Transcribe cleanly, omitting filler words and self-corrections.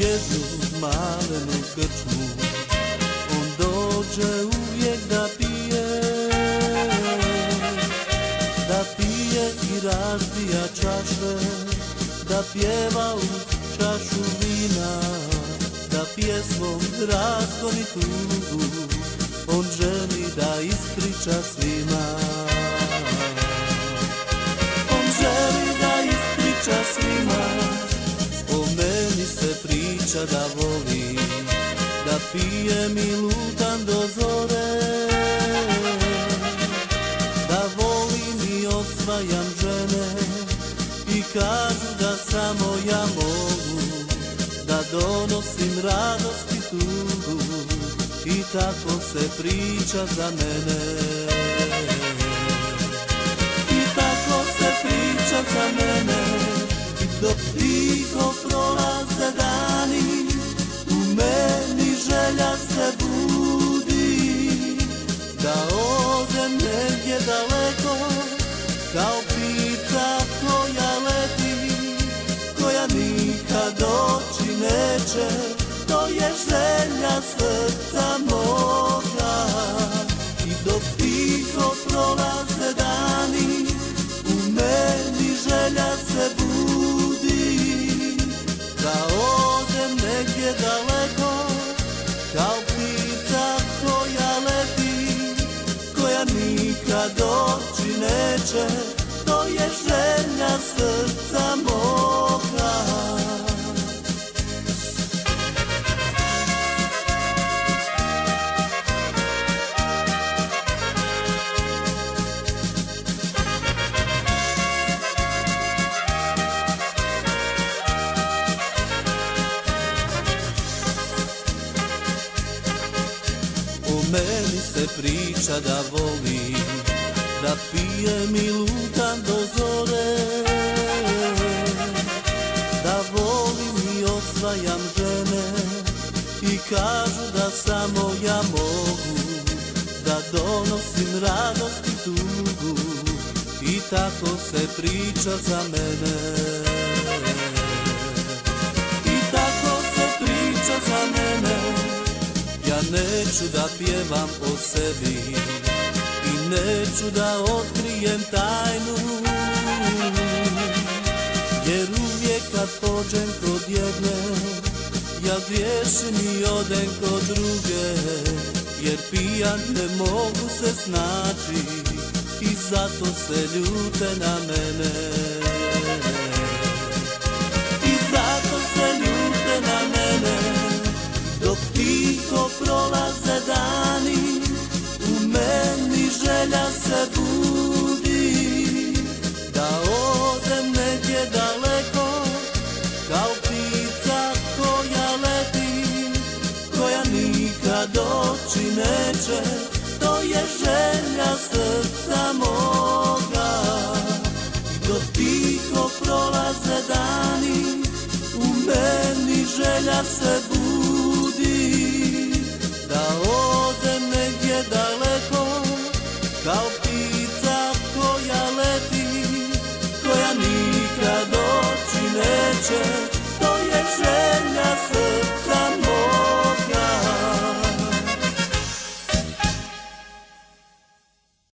jednu malenu krčmu, on dođe uvijek da pije i razbija čaše, da pjeva uz čašu vina, da pjesmom razgoni tugu, on želi da ispriča svima. On želi da ispriča svima, o meni se priča da voli, da pijem i lutam do zore, da volim i osvajam žene i kažu da samo ja mogu da donosim radost i tugu, i tako se priča za mene. I tako se priča za mene, dok tiho prolaze dani, u meni želja se budi, da odem negdje daleko, kao ptica koja leti, koja nikad doći neće, to je želja srca moga. I dok tiho prolaze dani, u meni želja se budi, da odem negdje daleko, kao ptica koja leti, koja nikad doći neće, to je želja srca moga. O meni se priča da volim, da pijem i lutam do zore, da volim i osvajam žene i kažu da samo ja mogu da donosim radost i tugu, i tako se priča za mene. I tako se priča za mene, ja neću da pjevam o sebi i neću da otkrijem tajnu, jer uvijek kad pođem kod jedne, ja griješim i odem kod druge, jer pijan ne mogu se snaći i zato se ljute na mene. I zato se ljute na mene, dok tiho prolaze dani, u meni želja se budi, da odem negdje daleko, kao ptica koja leti, koja nikad doći neće, to je želja srca moga. Dok tiho prolaze dani, u meni želja se budi, da odem negdje daleko, kao ptica koja leti, koja nikad doći neće,